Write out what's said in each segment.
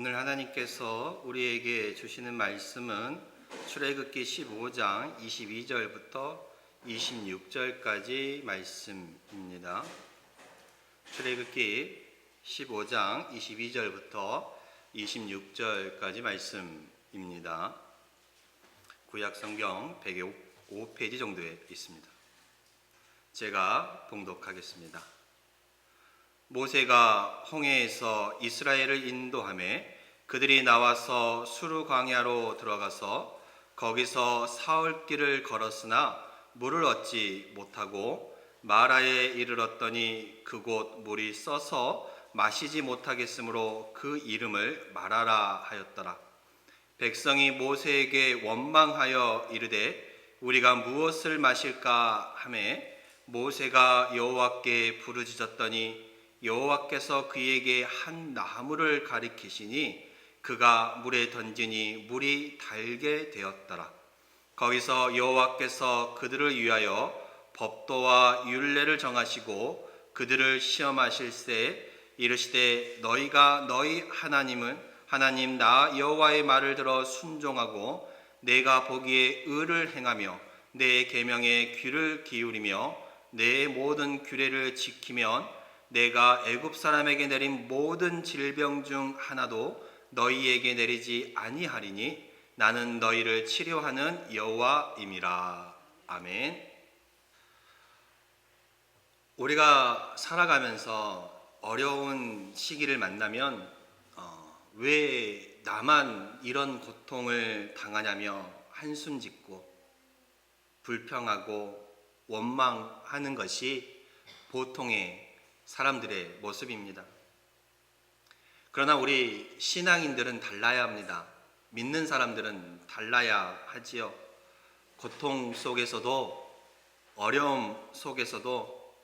오늘 하나님께서 우리에게 주시는 말씀은 출애굽기 15장 22절부터 26절까지 말씀입니다. 출애굽기 15장 22절부터 26절까지 말씀입니다. 구약성경 105페이지 정도에 있습니다. 제가 봉독하겠습니다. 모세가 홍해에서 이스라엘을 인도하매 그들이 나와서 수르 광야로 들어가서 거기서 사흘 길을 걸었으나 물을 얻지 못하고 마라에 이르렀더니 그곳 물이 써서 마시지 못하겠으므로 그 이름을 마라라 하였더라. 백성이 모세에게 원망하여 이르되 우리가 무엇을 마실까 하매 모세가 여호와께 부르짖었더니 여호와께서 그에게 한 나무를 가리키시니 그가 물에 던지니 물이 달게 되었더라. 거기서 여호와께서 그들을 위하여 법도와 율례를 정하시고 그들을 시험하실세 이르시되 너희가 너희 하나님 나 여호와의 말을 들어 순종하고 내가 보기에 의를 행하며 내 계명에 귀를 기울이며 내 모든 규례를 지키면 내가 애굽 사람에게 내린 모든 질병 중 하나도 너희에게 내리지 아니하리니 나는 너희를 치료하는 여호와임이라. 아멘. 우리가 살아가면서 어려운 시기를 만나면 왜 나만 이런 고통을 당하냐며 한숨 짓고 불평하고 원망하는 것이 보통의 사람들의 모습입니다. 그러나 우리 신앙인들은 달라야 합니다. 믿는 사람들은 달라야 하지요. 고통 속에서도 어려움 속에서도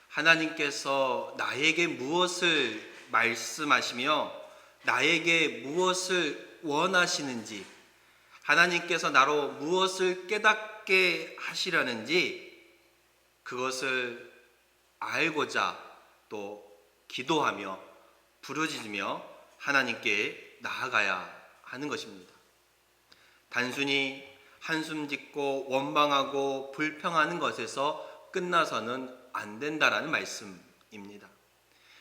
하나님께서 나에게 무엇을 말씀하시며 나에게 무엇을 원하시는지, 하나님께서 나로 무엇을 깨닫게 하시려는지 그것을 알고자 또 기도하며 부르짖으며 하나님께 나아가야 하는 것입니다. 단순히 한숨 짓고 원망하고 불평하는 것에서 끝나서는 안 된다라는 말씀입니다.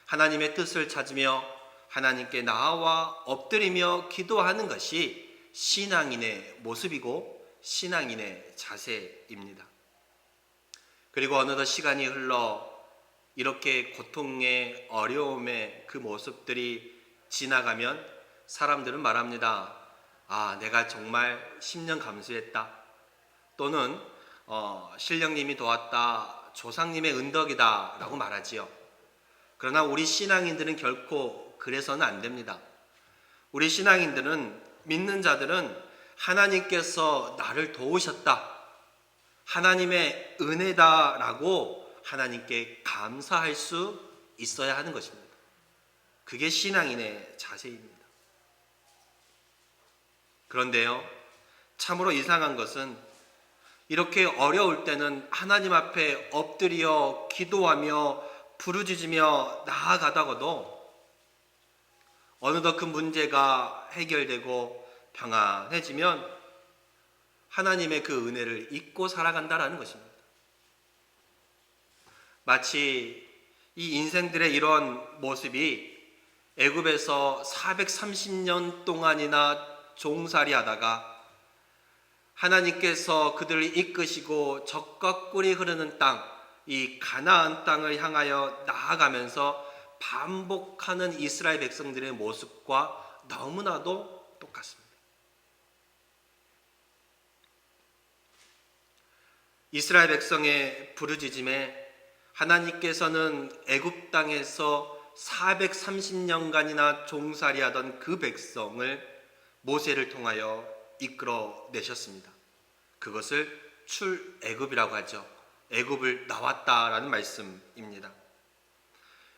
하나님의 뜻을 찾으며 하나님께 나아와 엎드리며 기도하는 것이 신앙인의 모습이고 신앙인의 자세입니다. 그리고 어느덧 시간이 흘러 이렇게 고통의 어려움의 그 모습들이 지나가면 사람들은 말합니다. 내가 정말 10년 감수했다. 또는 신령님이 도왔다. 조상님의 은덕이다 라고 말하지요. 그러나 우리 신앙인들은 결코 그래서는 안 됩니다. 우리 신앙인들은, 믿는 자들은 하나님께서 나를 도우셨다, 하나님의 은혜다라고 하나님께 감사할 수 있어야 하는 것입니다. 그게 신앙인의 자세입니다. 그런데요, 참으로 이상한 것은 이렇게 어려울 때는 하나님 앞에 엎드려 기도하며 부르짖으며 나아가다가도 어느덧 그 문제가 해결되고 평안해지면 하나님의 그 은혜를 잊고 살아간다라는 것입니다. 마치 이 인생들의 이런 모습이 애굽에서 430년 동안이나 종살이 하다가 하나님께서 그들을 이끄시고 젖과 꿀이 흐르는 땅, 이 가나안 땅을 향하여 나아가면서 반복하는 이스라엘 백성들의 모습과 너무나도 똑같습니다. 이스라엘 백성의 부르짖음에 하나님께서는 애굽 땅에서 430년간이나 종살이하던 그 백성을 모세를 통하여 이끌어내셨습니다. 그것을 출애굽이라고 하죠. 애굽을 나왔다라는 말씀입니다.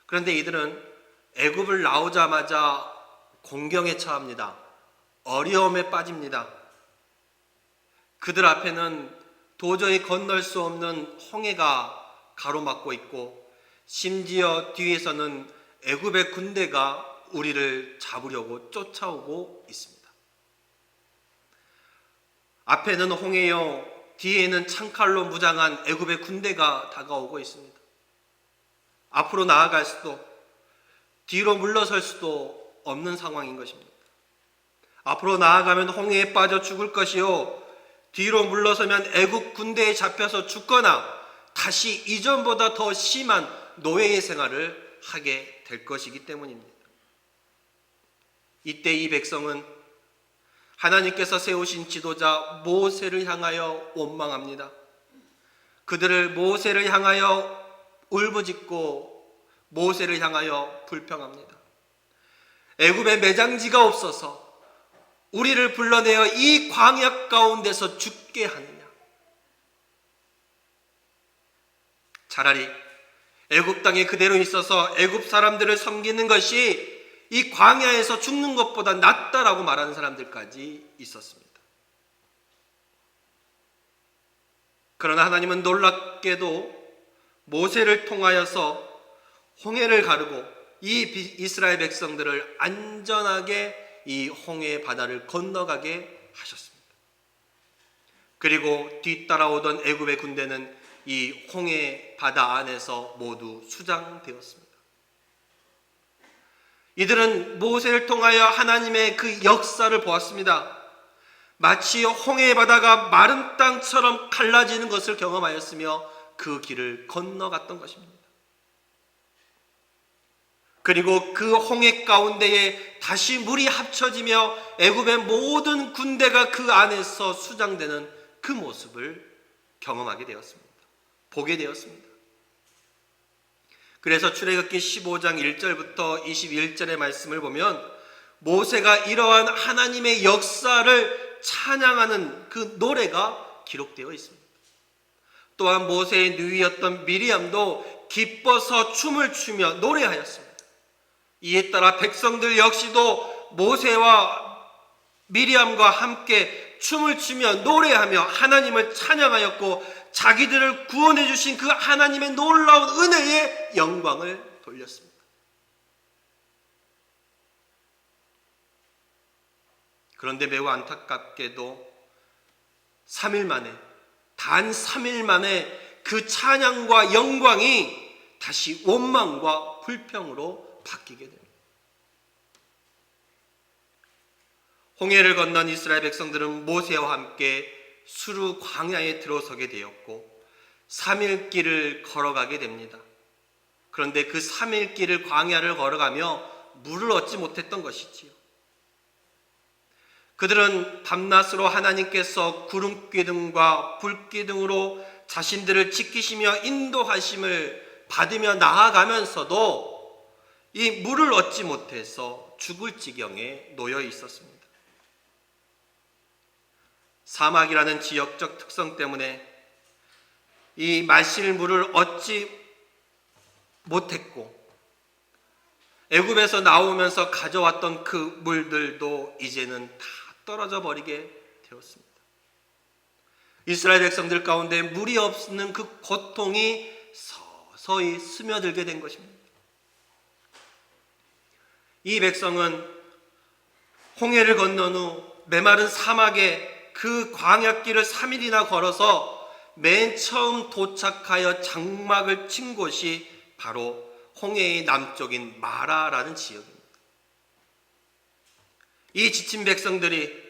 그런데 이들은 애굽을 나오자마자 공경에 처합니다. 어려움에 빠집니다. 그들 앞에는 도저히 건널 수 없는 홍해가 가로막고 있고 심지어 뒤에서는 애굽의 군대가 우리를 잡으려고 쫓아오고 있습니다. 앞에는 홍해요, 뒤에는 창칼로 무장한 애굽의 군대가 다가오고 있습니다. 앞으로 나아갈 수도 뒤로 물러설 수도 없는 상황인 것입니다. 앞으로 나아가면 홍해에 빠져 죽을 것이요, 뒤로 물러서면 애굽 군대에 잡혀서 죽거나 다시 이전보다 더 심한 노예의 생활을 하게 될 것이기 때문입니다. 이때 이 백성은 하나님께서 세우신 지도자 모세를 향하여 원망합니다. 그들을 모세를 향하여 울부짖고 모세를 향하여 불평합니다. 애굽에 매장지가 없어서 우리를 불러내어 이 광야 가운데서 죽게 하느냐. 차라리 애굽 땅에 그대로 있어서 애굽 사람들을 섬기는 것이 이 광야에서 죽는 것보다 낫다라고 말하는 사람들까지 있었습니다. 그러나 하나님은 놀랍게도 모세를 통하여서 홍해를 가르고 이 이스라엘 백성들을 안전하게 이 홍해 바다를 건너가게 하셨습니다. 그리고 뒤따라오던 애굽의 군대는 이 홍해 바다 안에서 모두 수장되었습니다. 이들은 모세를 통하여 하나님의 그 역사를 보았습니다. 마치 홍해 바다가 마른 땅처럼 갈라지는 것을 경험하였으며 그 길을 건너갔던 것입니다. 그리고 그 홍해 가운데에 다시 물이 합쳐지며 애굽의 모든 군대가 그 안에서 수장되는 그 모습을 경험하게 되었습니다. 보게 되었습니다. 그래서 출애굽기 15장 1절부터 21절의 말씀을 보면 모세가 이러한 하나님의 역사를 찬양하는 그 노래가 기록되어 있습니다. 또한 모세의 누이였던 미리암도 기뻐서 춤을 추며 노래하였습니다. 이에 따라 백성들 역시도 모세와 미리암과 함께 춤을 추며 노래하며 하나님을 찬양하였고 자기들을 구원해 주신 그 하나님의 놀라운 은혜에 영광을 돌렸습니다. 그런데 매우 안타깝게도 3일 만에, 단 3일 만에 그 찬양과 영광이 다시 원망과 불평으로 바뀌게 됩니다. 홍해를 건넌 이스라엘 백성들은 모세와 함께 수르 광야에 들어서게 되었고 3일 길을 걸어가게 됩니다. 그런데 그 3일 길을 광야를 걸어가며 물을 얻지 못했던 것이지요. 그들은 밤낮으로 하나님께서 구름기둥과 불기둥으로 자신들을 지키시며 인도하심을 받으며 나아가면서도 이 물을 얻지 못해서 죽을 지경에 놓여 있었습니다. 사막이라는 지역적 특성 때문에 이 마실 물을 얻지 못했고 애굽에서 나오면서 가져왔던 그 물들도 이제는 다 떨어져 버리게 되었습니다. 이스라엘 백성들 가운데 물이 없는 그 고통이 서서히 스며들게 된 것입니다. 이 백성은 홍해를 건넌 후 메마른 사막에 그 광야길을 3일이나 걸어서 맨 처음 도착하여 장막을 친 곳이 바로 홍해의 남쪽인 마라라는 지역입니다. 이 지친 백성들이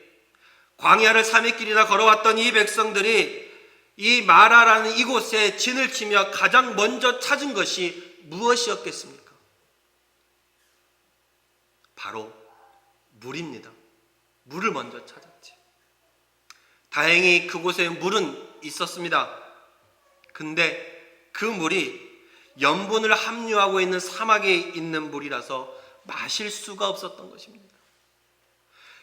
광야를 3일길이나 걸어왔던 이 백성들이 이 마라라는 이곳에 진을 치며 가장 먼저 찾은 것이 무엇이었겠습니까? 바로 물입니다. 물을 먼저 찾았지. 다행히 그곳에 물은 있었습니다. 근데 그 물이 염분을 함유하고 있는 사막에 있는 물이라서 마실 수가 없었던 것입니다.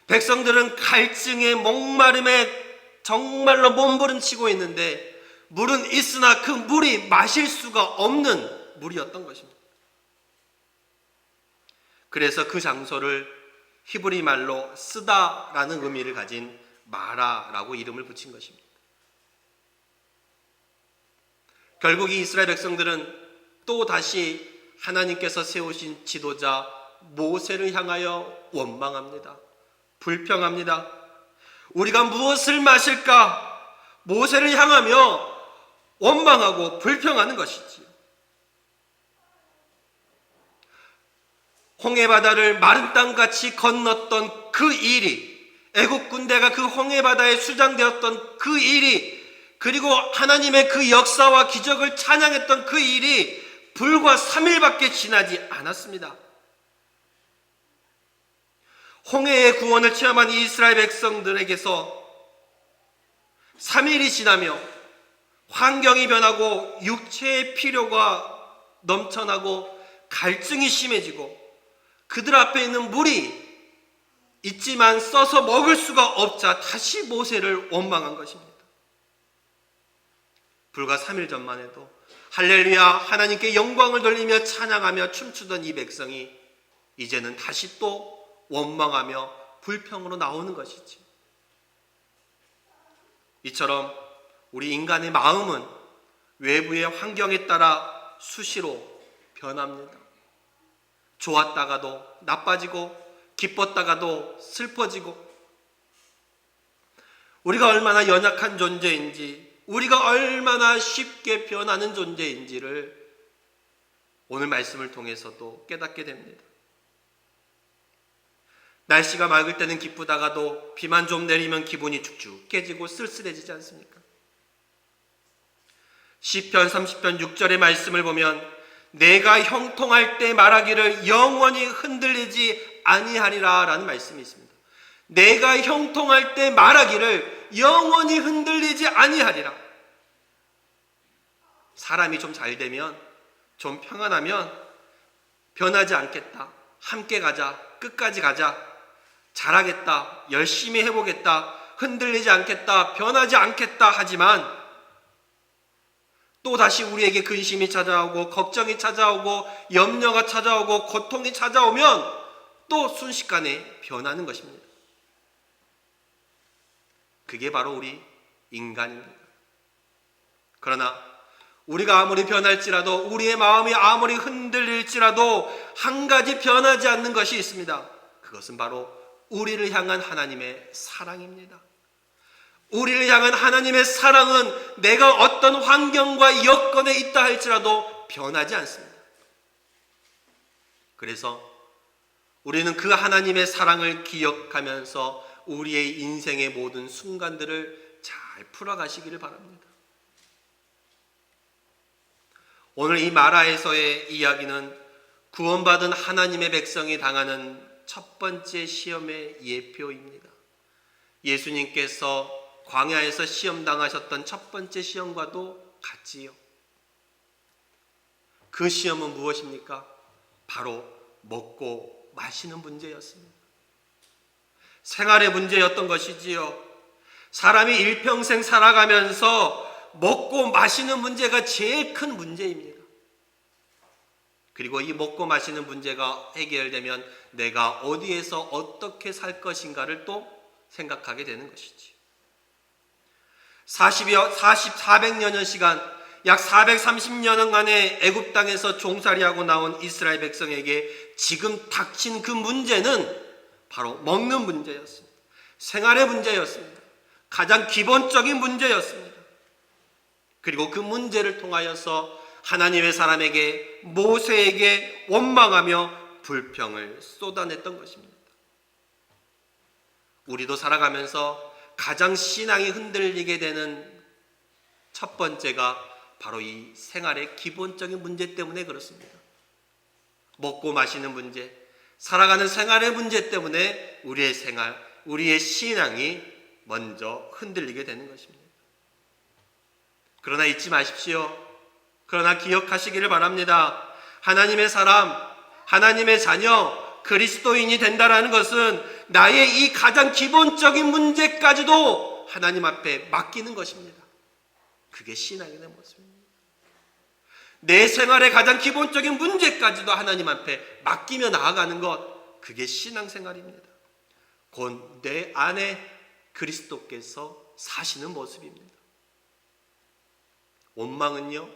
백성들은 갈증에 목마름에 정말로 몸부림치고 있는데 물은 있으나 그 물이 마실 수가 없는 물이었던 것입니다. 그래서 그 장소를 히브리 말로 쓰다라는 의미를 가진 마라라고 이름을 붙인 것입니다. 결국 이 이스라엘 백성들은 또 다시 하나님께서 세우신 지도자 모세를 향하여 원망합니다. 불평합니다. 우리가 무엇을 마실까? 모세를 향하며 원망하고 불평하는 것이지요. 홍해바다를 마른 땅같이 건넜던 그 일이, 애국 군대가 그 홍해바다에 수장되었던 그 일이, 그리고 하나님의 그 역사와 기적을 찬양했던 그 일이 불과 3일밖에 지나지 않았습니다. 홍해의 구원을 체험한 이스라엘 백성들에게서 3일이 지나며 환경이 변하고 육체의 필요가 넘쳐나고 갈증이 심해지고 그들 앞에 있는 물이 있지만 써서 먹을 수가 없자 다시 모세를 원망한 것입니다. 불과 3일 전만 해도 할렐루야 하나님께 영광을 돌리며 찬양하며 춤추던 이 백성이 이제는 다시 또 원망하며 불평으로 나오는 것이지. 이처럼 우리 인간의 마음은 외부의 환경에 따라 수시로 변합니다. 좋았다가도 나빠지고 기뻤다가도 슬퍼지고, 우리가 얼마나 연약한 존재인지, 우리가 얼마나 쉽게 변하는 존재인지를 오늘 말씀을 통해서도 깨닫게 됩니다. 날씨가 맑을 때는 기쁘다가도 비만 좀 내리면 기분이 축축해지고 쓸쓸해지지 않습니까? 시편 30편 6절의 말씀을 보면 내가 형통할 때 말하기를 영원히 흔들리지 아니하리라 라는 말씀이 있습니다. 내가 형통할 때 말하기를 영원히 흔들리지 아니하리라. 사람이 좀 잘 되면, 좀 평안하면 변하지 않겠다, 함께 가자, 끝까지 가자, 잘하겠다, 열심히 해보겠다, 흔들리지 않겠다, 변하지 않겠다 하지만 또다시 우리에게 근심이 찾아오고 걱정이 찾아오고 염려가 찾아오고 고통이 찾아오면 또 순식간에 변하는 것입니다. 그게 바로 우리 인간입니다. 그러나 우리가 아무리 변할지라도, 우리의 마음이 아무리 흔들릴지라도 한 가지 변하지 않는 것이 있습니다. 그것은 바로 우리를 향한 하나님의 사랑입니다. 우리를 향한 하나님의 사랑은 내가 어떤 환경과 여건에 있다 할지라도 변하지 않습니다. 그래서 우리는 그 하나님의 사랑을 기억하면서 우리의 인생의 모든 순간들을 잘 풀어가시기를 바랍니다. 오늘 이 마라에서의 이야기는 구원받은 하나님의 백성이 당하는 첫 번째 시험의 예표입니다. 예수님께서 광야에서 시험당하셨던 첫 번째 시험과도 같지요. 그 시험은 무엇입니까? 바로 먹고 마시는 문제였습니다. 생활의 문제였던 것이지요. 사람이 일평생 살아가면서 먹고 마시는 문제가 제일 큰 문제입니다. 그리고 이 먹고 마시는 문제가 해결되면 내가 어디에서 어떻게 살 것인가를 또 생각하게 되는 것이지. 400여 년 시간, 약 430년간의 애굽 땅에서 종살이하고 나온 이스라엘 백성에게 지금 닥친 그 문제는 바로 먹는 문제였습니다. 생활의 문제였습니다. 가장 기본적인 문제였습니다. 그리고 그 문제를 통하여서 하나님의 사람에게, 모세에게 원망하며 불평을 쏟아냈던 것입니다. 우리도 살아가면서 가장 신앙이 흔들리게 되는 첫 번째가 바로 이 생활의 기본적인 문제 때문에 그렇습니다. 먹고 마시는 문제, 살아가는 생활의 문제 때문에 우리의 생활, 우리의 신앙이 먼저 흔들리게 되는 것입니다. 그러나 잊지 마십시오. 그러나 기억하시기를 바랍니다. 하나님의 사람, 하나님의 자녀, 그리스도인이 된다라는 것은 나의 이 가장 기본적인 문제까지도 하나님 앞에 맡기는 것입니다. 그게 신앙의 모습입니다. 내 생활의 가장 기본적인 문제까지도 하나님 앞에 맡기며 나아가는 것, 그게 신앙생활입니다. 곧 내 안에 그리스도께서 사시는 모습입니다. 원망은요,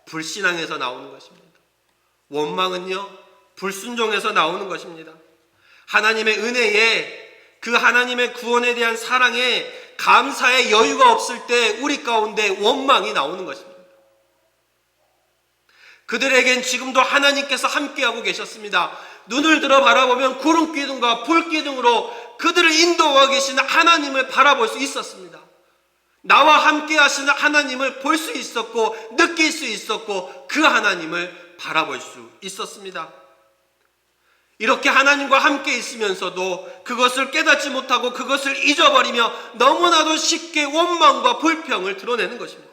불신앙에서 나오는 것입니다. 원망은요, 불순종에서 나오는 것입니다. 하나님의 은혜에, 그 하나님의 구원에 대한 사랑에 감사의 여유가 없을 때 우리 가운데 원망이 나오는 것입니다. 그들에겐 지금도 하나님께서 함께하고 계셨습니다. 눈을 들어 바라보면 구름기둥과 불기둥으로 그들을 인도하고 계시는 하나님을 바라볼 수 있었습니다. 나와 함께 하시는 하나님을 볼 수 있었고 느낄 수 있었고 그 하나님을 바라볼 수 있었습니다. 이렇게 하나님과 함께 있으면서도 그것을 깨닫지 못하고 그것을 잊어버리며 너무나도 쉽게 원망과 불평을 드러내는 것입니다.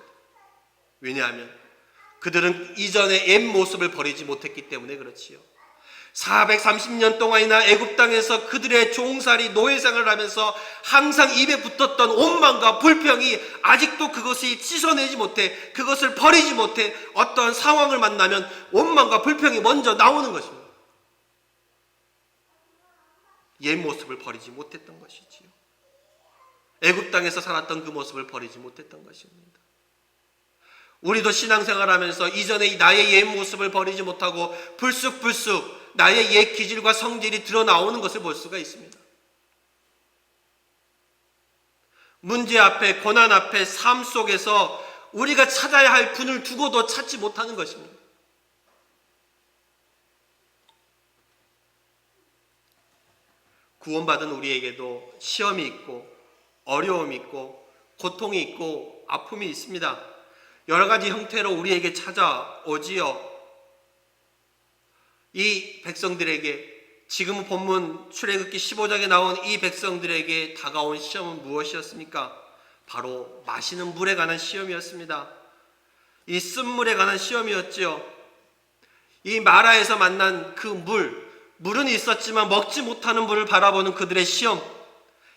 왜냐하면 그들은 이전의 옛 모습을 버리지 못했기 때문에 그렇지요. 430년 동안이나 애굽 땅에서 그들의 종살이 노예생활을 하면서 항상 입에 붙었던 원망과 불평이 아직도 그것이 씻어내지 못해, 그것을 버리지 못해 어떠한 상황을 만나면 원망과 불평이 먼저 나오는 것입니다. 옛 모습을 버리지 못했던 것이지요. 애굽 땅에서 살았던 그 모습을 버리지 못했던 것입니다. 우리도 신앙생활하면서 이전의 나의 옛 모습을 버리지 못하고 불쑥불쑥 나의 옛 기질과 성질이 드러나오는 것을 볼 수가 있습니다. 문제 앞에, 고난 앞에, 삶 속에서 우리가 찾아야 할 분을 두고도 찾지 못하는 것입니다. 구원받은 우리에게도 시험이 있고 어려움이 있고 고통이 있고 아픔이 있습니다. 여러 가지 형태로 우리에게 찾아오지요. 이 백성들에게, 지금 본문 출애굽기 15장에 나온 이 백성들에게 다가온 시험은 무엇이었습니까? 바로 마시는 물에 관한 시험이었습니다. 이 쓴물에 관한 시험이었지요. 이 마라에서 만난 그 물은 있었지만 먹지 못하는 물을 바라보는 그들의 시험.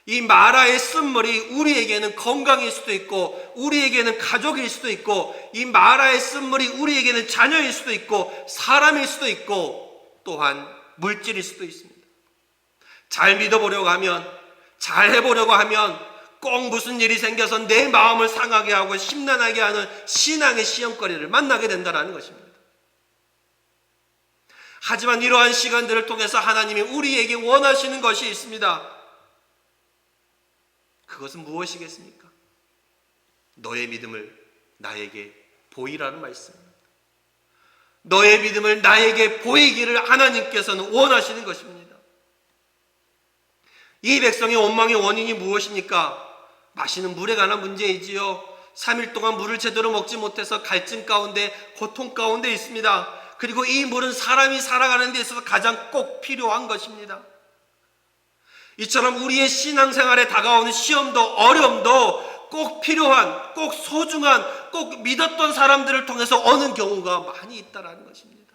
이 마라의 쓴물이 우리에게는 건강일 수도 있고 우리에게는 가족일 수도 있고 이 마라의 쓴물이 우리에게는 자녀일 수도 있고 사람일 수도 있고 또한 물질일 수도 있습니다. 잘 믿어보려고 하면, 잘 해보려고 하면 꼭 무슨 일이 생겨서 내 마음을 상하게 하고 심란하게 하는 신앙의 시험거리를 만나게 된다는 것입니다. 하지만 이러한 시간들을 통해서 하나님이 우리에게 원하시는 것이 있습니다. 그것은 무엇이겠습니까? 너의 믿음을 나에게 보이라는 말씀입니다. 너의 믿음을 나에게 보이기를 하나님께서는 원하시는 것입니다. 이 백성의 원망의 원인이 무엇입니까? 마시는 물에 관한 문제이지요. 3일 동안 물을 제대로 먹지 못해서 갈증 가운데, 고통 가운데 있습니다. 그리고 이 물은 사람이 살아가는 데 있어서 가장 꼭 필요한 것입니다. 이처럼 우리의 신앙생활에 다가오는 시험도 어려움도 꼭 필요한, 꼭 소중한, 꼭 믿었던 사람들을 통해서 오는 경우가 많이 있다는 것입니다.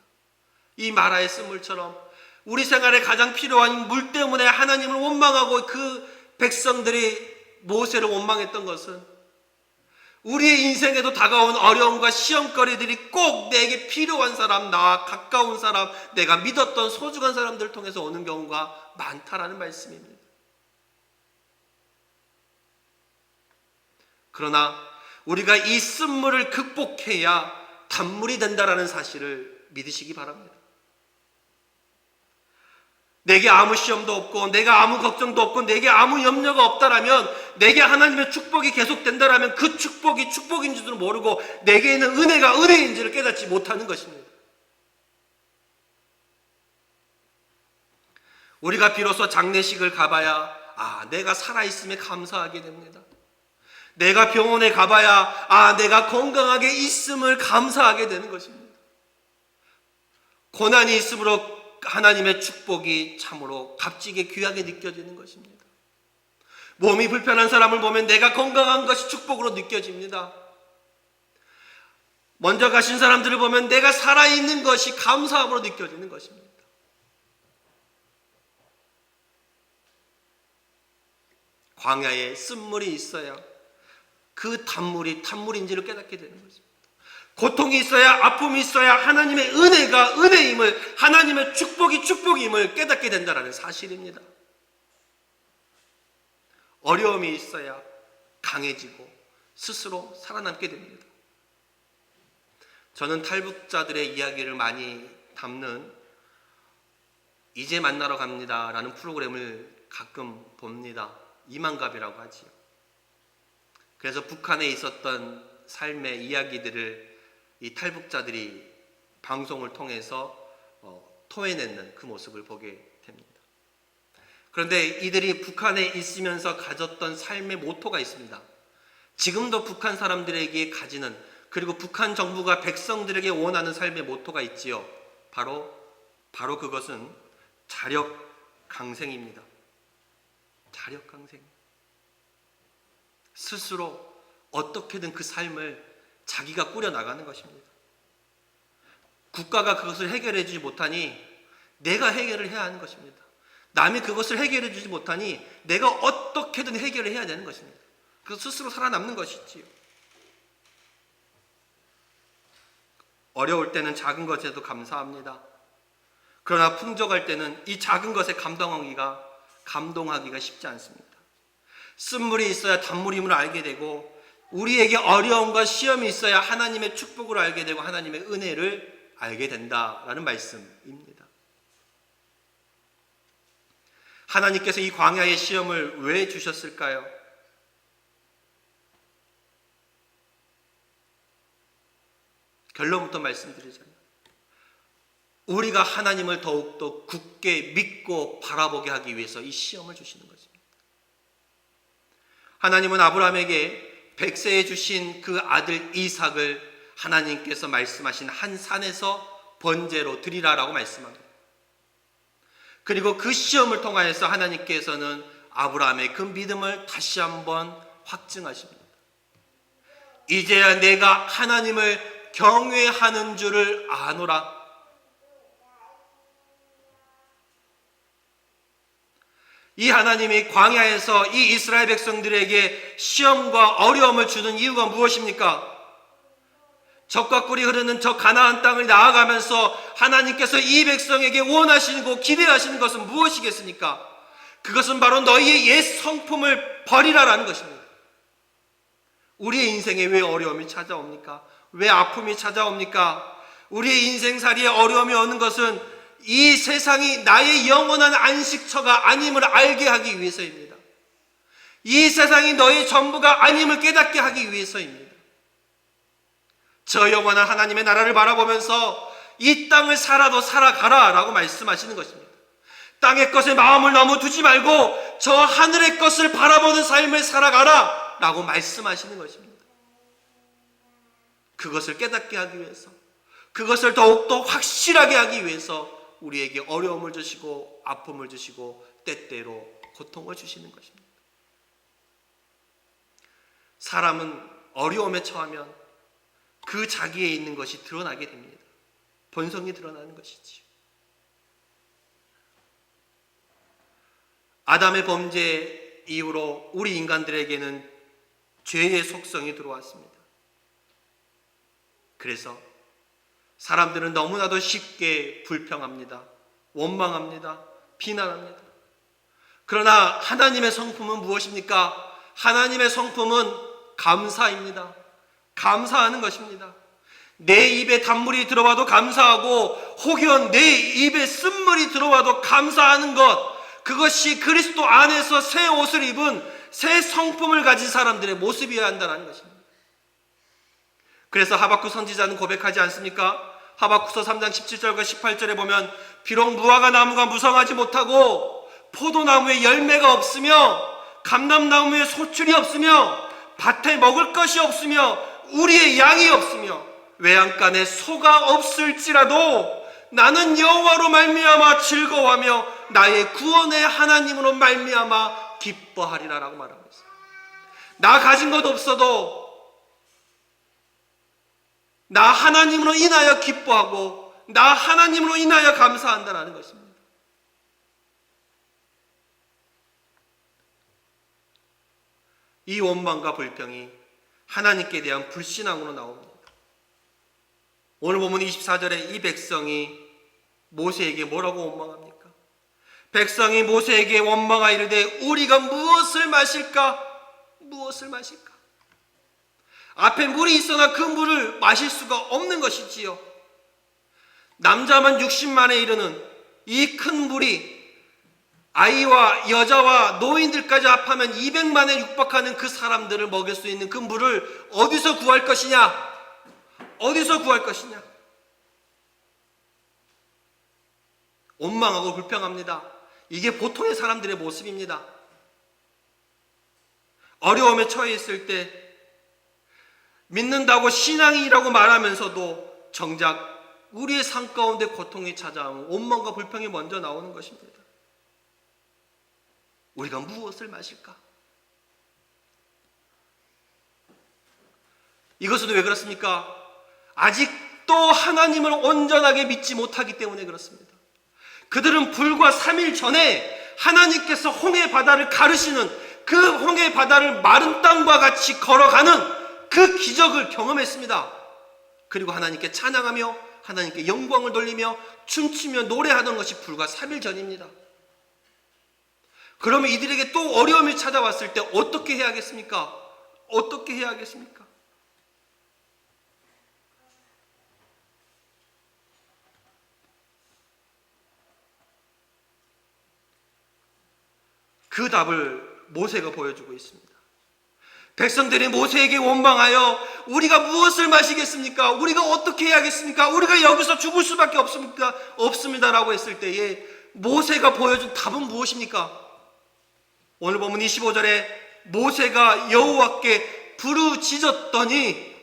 이 마라의 쓴물처럼 우리 생활에 가장 필요한 물 때문에 하나님을 원망하고 그 백성들이 모세를 원망했던 것은 우리의 인생에도 다가온 어려움과 시험거리들이 꼭 내게 필요한 사람, 나와 가까운 사람, 내가 믿었던 소중한 사람들을 통해서 오는 경우가 많다라는 말씀입니다. 그러나 우리가 이 쓴물을 극복해야 단물이 된다라는 사실을 믿으시기 바랍니다. 내게 아무 시험도 없고 내가 아무 걱정도 없고 내게 아무 염려가 없다라면, 내게 하나님의 축복이 계속된다라면 그 축복이 축복인지도 모르고 내게 있는 은혜가 은혜인지를 깨닫지 못하는 것입니다. 우리가 비로소 장례식을 가봐야 내가 살아있음에 감사하게 됩니다. 내가 병원에 가봐야 내가 건강하게 있음을 감사하게 되는 것입니다. 고난이 있으므로 하나님의 축복이 참으로 값지게 귀하게 느껴지는 것입니다. 몸이 불편한 사람을 보면 내가 건강한 것이 축복으로 느껴집니다. 먼저 가신 사람들을 보면 내가 살아있는 것이 감사함으로 느껴지는 것입니다. 광야에 쓴물이 있어야 그 단물이 단물인지를 깨닫게 되는 것입니다. 고통이 있어야, 아픔이 있어야 하나님의 은혜가 은혜임을, 하나님의 축복이 축복임을 깨닫게 된다는 사실입니다. 어려움이 있어야 강해지고 스스로 살아남게 됩니다. 저는 탈북자들의 이야기를 많이 담는 이제 만나러 갑니다 라는 프로그램을 가끔 봅니다. 이만갑이라고 하지요. 그래서 북한에 있었던 삶의 이야기들을 이 탈북자들이 방송을 통해서 토해내는 그 모습을 보게 됩니다. 그런데 이들이 북한에 있으면서 가졌던 삶의 모토가 있습니다. 지금도 북한 사람들에게 가지는, 그리고 북한 정부가 백성들에게 원하는 삶의 모토가 있지요. 바로 그것은 자력강생입니다. 자력강생. 스스로 어떻게든 그 삶을 자기가 꾸려나가는 것입니다. 국가가 그것을 해결해 주지 못하니 내가 해결을 해야 하는 것입니다. 남이 그것을 해결해 주지 못하니 내가 어떻게든 해결을 해야 되는 것입니다. 그래서 스스로 살아남는 것이지요. 어려울 때는 작은 것에도 감사합니다. 그러나 풍족할 때는 이 작은 것에 감동하기가 쉽지 않습니다. 쓴물이 있어야 단물임을 알게 되고, 우리에게 어려움과 시험이 있어야 하나님의 축복을 알게 되고 하나님의 은혜를 알게 된다라는 말씀입니다. 하나님께서 이 광야의 시험을 왜 주셨을까요? 결론부터 말씀드리자면, 우리가 하나님을 더욱더 굳게 믿고 바라보게 하기 위해서 이 시험을 주시는 것입니다. 하나님은 아브라함에게 100세에 주신 그 아들 이삭을 하나님께서 말씀하신 한 산에서 번제로 드리라라고 말씀합니다. 그리고 그 시험을 통하여서 하나님께서는 아브라함의 그 믿음을 다시 한번 확증하십니다. 이제야 내가 하나님을 경외하는 줄을 아노라. 이 하나님이 광야에서 이 이스라엘 백성들에게 시험과 어려움을 주는 이유가 무엇입니까? 젖과 꿀이 흐르는 저 가나안 땅을 나아가면서 하나님께서 이 백성에게 원하시고 기대하시는 것은 무엇이겠습니까? 그것은 바로 너희의 옛 성품을 버리라라는 것입니다. 우리의 인생에 왜 어려움이 찾아옵니까? 왜 아픔이 찾아옵니까? 우리의 인생살이에 어려움이 오는 것은 이 세상이 나의 영원한 안식처가 아님을 알게 하기 위해서입니다. 이 세상이 너의 전부가 아님을 깨닫게 하기 위해서입니다. 저 영원한 하나님의 나라를 바라보면서 이 땅을 살아도 살아가라 라고 말씀하시는 것입니다. 땅의 것에 마음을 너무 두지 말고 저 하늘의 것을 바라보는 삶을 살아가라 라고 말씀하시는 것입니다. 그것을 깨닫게 하기 위해서, 그것을 더욱더 확실하게 하기 위해서 우리에게 어려움을 주시고 아픔을 주시고 때때로 고통을 주시는 것입니다. 사람은 어려움에 처하면 그 자기에 있는 것이 드러나게 됩니다. 본성이 드러나는 것이지요. 아담의 범죄 이후로 우리 인간들에게는 죄의 속성이 들어왔습니다. 그래서 사람들은 너무나도 쉽게 불평합니다. 원망합니다. 비난합니다. 그러나 하나님의 성품은 무엇입니까? 하나님의 성품은 감사입니다. 감사하는 것입니다. 내 입에 단물이 들어와도 감사하고 혹여 내 입에 쓴물이 들어와도 감사하는 것, 그것이 그리스도 안에서 새 옷을 입은 새 성품을 가진 사람들의 모습이어야 한다는 것입니다. 그래서 하박국 선지자는 고백하지 않습니까? 하박국서 3장 17절과 18절에 보면 비록 무화과 나무가 무성하지 못하고 포도나무에 열매가 없으며 감람나무에 소출이 없으며 밭에 먹을 것이 없으며 우리의 양이 없으며 외양간에 소가 없을지라도 나는 여호와로 말미암아 즐거워하며 나의 구원의 하나님으로 말미암아 기뻐하리라 라고 말하고 있어요. 나 가진 것 없어도 나 하나님으로 인하여 기뻐하고 나 하나님으로 인하여 감사한다는 것입니다. 이 원망과 불평이 하나님께 대한 불신앙으로 나옵니다. 오늘 본문 24절에 이 백성이 모세에게 뭐라고 원망합니까? 백성이 모세에게 원망하이르되 우리가 무엇을 마실까? 무엇을 마실까? 앞에 물이 있으나 그 물을 마실 수가 없는 것이지요. 남자만 60만에 이르는 이 큰 불이 아이와 여자와 노인들까지 합하면 200만에 육박하는 그 사람들을 먹일 수 있는 그 물을 어디서 구할 것이냐? 어디서 구할 것이냐? 원망하고 불평합니다. 이게 보통의 사람들의 모습입니다. 어려움에 처해 있을 때 믿는다고 신앙이라고 말하면서도 정작 우리의 삶 가운데 고통이 찾아오면 원망과 불평이 먼저 나오는 것입니다. 우리가 무엇을 마실까? 이것은 왜 그렇습니까? 아직도 하나님을 온전하게 믿지 못하기 때문에 그렇습니다. 그들은 불과 3일 전에 하나님께서 홍해 바다를 가르시는 그 홍해 바다를 마른 땅과 같이 걸어가는 그 기적을 경험했습니다. 그리고 하나님께 찬양하며 하나님께 영광을 돌리며 춤추며 노래하던 것이 불과 3일 전입니다. 그러면 이들에게 또 어려움이 찾아왔을 때 어떻게 해야겠습니까? 어떻게 해야 하겠습니까? 그 답을 모세가 보여주고 있습니다. 백성들이 모세에게 원망하여 우리가 무엇을 마시겠습니까? 우리가 어떻게 해야겠습니까? 우리가 여기서 죽을 수밖에 없습니다라고 했을 때에 모세가 보여준 답은 무엇입니까? 오늘 보면 25절에 모세가 여호와께 부르짖었더니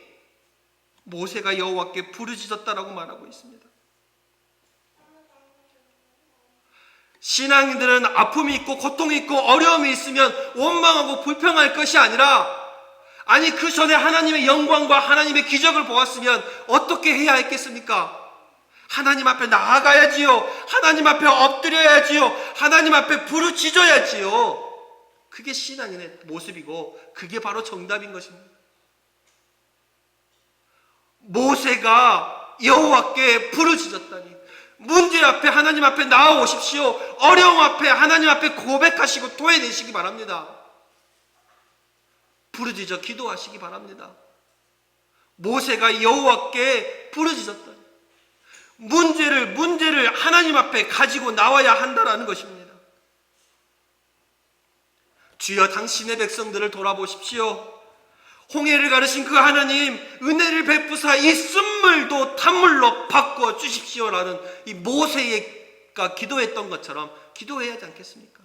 모세가 여호와께 부르짖었다라고 말하고 있습니다. 신앙인들은 아픔이 있고 고통이 있고 어려움이 있으면 원망하고 불평할 것이 아니라 아니 그 전에 하나님의 영광과 하나님의 기적을 보았으면 어떻게 해야 했겠습니까? 하나님 앞에 나아가야지요. 하나님 앞에 엎드려야지요. 하나님 앞에 부르짖어야지요. 그게 신앙인의 모습이고 그게 바로 정답인 것입니다. 모세가 여호와께 부르짖었다니 문제 앞에 하나님 앞에 나아오십시오. 어려움 앞에 하나님 앞에 고백하시고 토해내시기 바랍니다. 부르짖어 기도하시기 바랍니다. 모세가 여호와께 부르짖었다니 문제를 하나님 앞에 가지고 나와야 한다라는 것입니다. 주여 당신의 백성들을 돌아보십시오. 홍해를 가르신 그 하나님 은혜를 베푸사 이 쓴물도 탄물로 바꿔 주십시오라는 이 모세가 기도했던 것처럼 기도해야 하지 않겠습니까?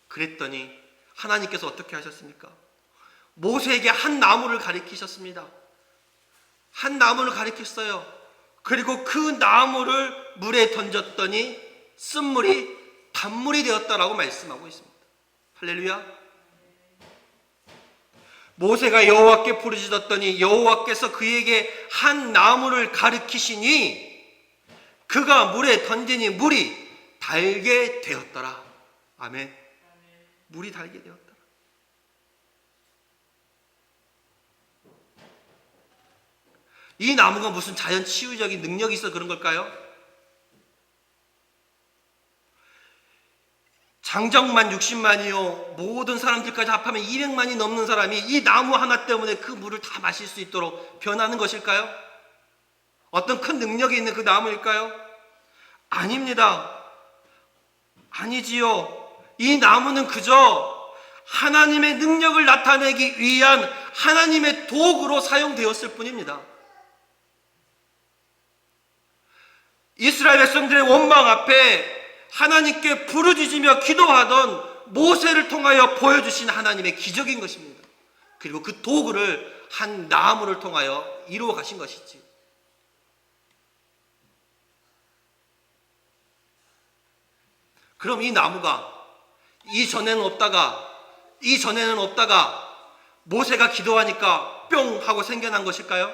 그랬더니 하나님께서 어떻게 하셨습니까? 모세에게 한 나무를 가리키셨습니다. 한 나무를 가리켰어요. 그리고 그 나무를 물에 던졌더니 쓴물이 단물이 되었다라고 말씀하고 있습니다. 할렐루야. 모세가 여호와께 부르짖었더니 여호와께서 그에게 한 나무를 가리키시니 그가 물에 던지니 물이 달게 되었더라. 아멘. 물이 달게 되었더라. 이 나무가 무슨 자연 치유적인 능력이 있어 그런 걸까요? 장정만 60만이요 모든 사람들까지 합하면 200만이 넘는 사람이 이 나무 하나 때문에 그 물을 다 마실 수 있도록 변하는 것일까요? 어떤 큰 능력이 있는 그 나무일까요? 아닙니다. 아니지요. 이 나무는 그저 하나님의 능력을 나타내기 위한 하나님의 도구로 사용되었을 뿐입니다. 이스라엘 백성들의 원망 앞에 하나님께 부르짖으며 기도하던 모세를 통하여 보여주신 하나님의 기적인 것입니다. 그리고 그 도구를 한 나무를 통하여 이루어 가신 것이지. 그럼 이 나무가 이전에는 없다가 모세가 기도하니까 뿅 하고 생겨난 것일까요?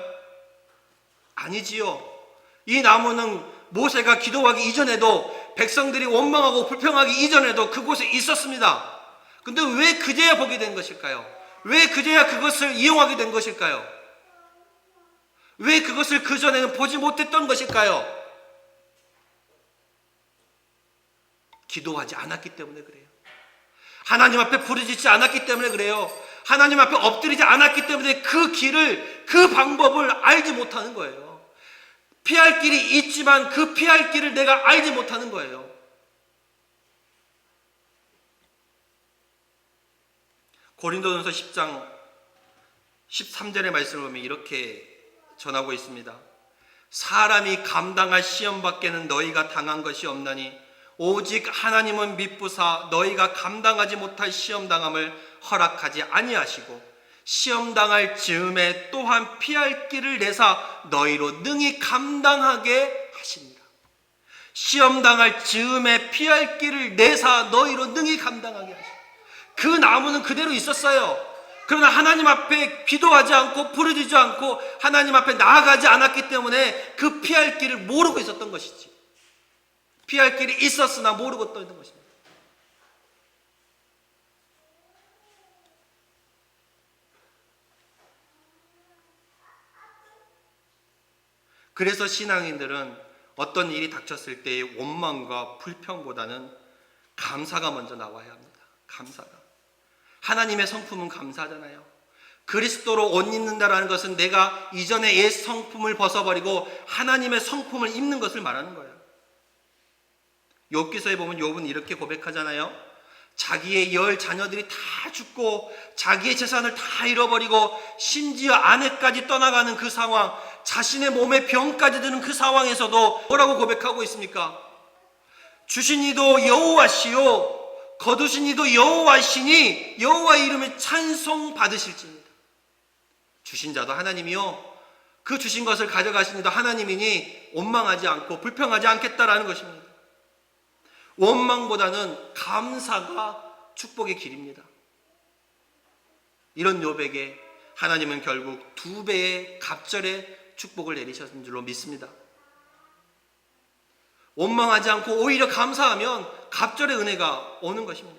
아니지요. 이 나무는 모세가 기도하기 이전에도 백성들이 원망하고 불평하기 이전에도 그곳에 있었습니다. 근데 왜 그제야 보게 된 것일까요? 왜 그제야 그것을 이용하게 된 것일까요? 왜 그것을 그전에는 보지 못했던 것일까요? 기도하지 않았기 때문에 그래요. 하나님 앞에 부르짖지 않았기 때문에 그래요. 하나님 앞에 엎드리지 않았기 때문에 그 길을, 그 방법을 알지 못하는 거예요. 피할 길이 있지만 그 피할 길을 내가 알지 못하는 거예요. 고린도전서 10장 13절의 말씀을 보면 이렇게 전하고 있습니다. 사람이 감당할 시험 밖에는 너희가 당한 것이 없나니 오직 하나님은 미쁘사 너희가 감당하지 못할 시험 당함을 허락하지 아니하시고 시험 당할 즈음에 또한 피할 길을 내사 너희로 능히 감당하게 하십니다. 시험 당할 즈음에 피할 길을 내사 너희로 능히 감당하게 하십니다. 그 나무는 그대로 있었어요. 그러나 하나님 앞에 기도하지 않고 부르짖지 않고 하나님 앞에 나아가지 않았기 때문에 그 피할 길을 모르고 있었던 것이지. 피할 길이 있었으나 모르고 떠 있는 것입니다. 그래서 신앙인들은 어떤 일이 닥쳤을 때의 원망과 불평보다는 감사가 먼저 나와야 합니다. 감사가. 하나님의 성품은 감사하잖아요. 그리스도로 옷 입는다라는 것은 내가 이전의 옛 성품을 벗어버리고 하나님의 성품을 입는 것을 말하는 거예요. 욥기서에 보면 욥은 이렇게 고백하잖아요. 자기의 10 자녀들이 다 죽고 자기의 재산을 다 잃어버리고 심지어 아내까지 떠나가는 그 상황, 자신의 몸에 병까지 드는 그 상황에서도 뭐라고 고백하고 있습니까? 주신 이도 여호와시요 거두신 이도 여호와시니 여호와의 이름에 찬송 받으실지입니다. 주신 자도 하나님이요 그 주신 것을 가져가신 이도 하나님이니 원망하지 않고 불평하지 않겠다라는 것입니다. 원망보다는 감사가 축복의 길입니다. 이런 욥에게 하나님은 결국 2배의 갑절의 축복을 내리셨는 줄로 믿습니다. 원망하지 않고 오히려 감사하면 갑절의 은혜가 오는 것입니다.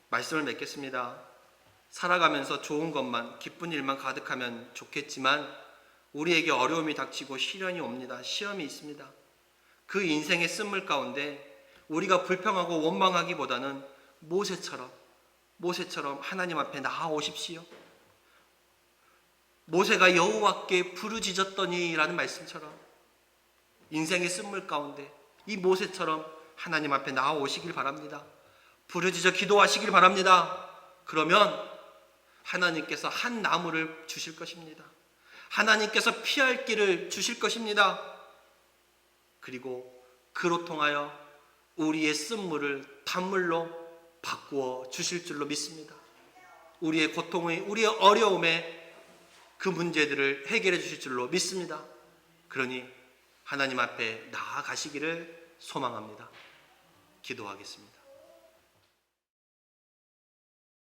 말씀을 맺겠습니다. 살아가면서 좋은 것만, 기쁜 일만 가득하면 좋겠지만 우리에게 어려움이 닥치고 시련이 옵니다. 시험이 있습니다. 그 인생의 쓴물 가운데 우리가 불평하고 원망하기보다는 모세처럼 하나님 앞에 나아오십시오. 모세가 여호와께 부르짖었더니라는 말씀처럼 인생의 쓴물 가운데 이 모세처럼 하나님 앞에 나아오시길 바랍니다. 부르짖어 기도하시길 바랍니다. 그러면 하나님께서 한 나무를 주실 것입니다. 하나님께서 피할 길을 주실 것입니다. 그리고 그로 통하여 우리의 쓴물을 단물로 바꾸어 주실 줄로 믿습니다. 우리의 고통의, 우리의 어려움에 그 문제들을 해결해 주실 줄로 믿습니다. 그러니 하나님 앞에 나아가시기를 소망합니다. 기도하겠습니다.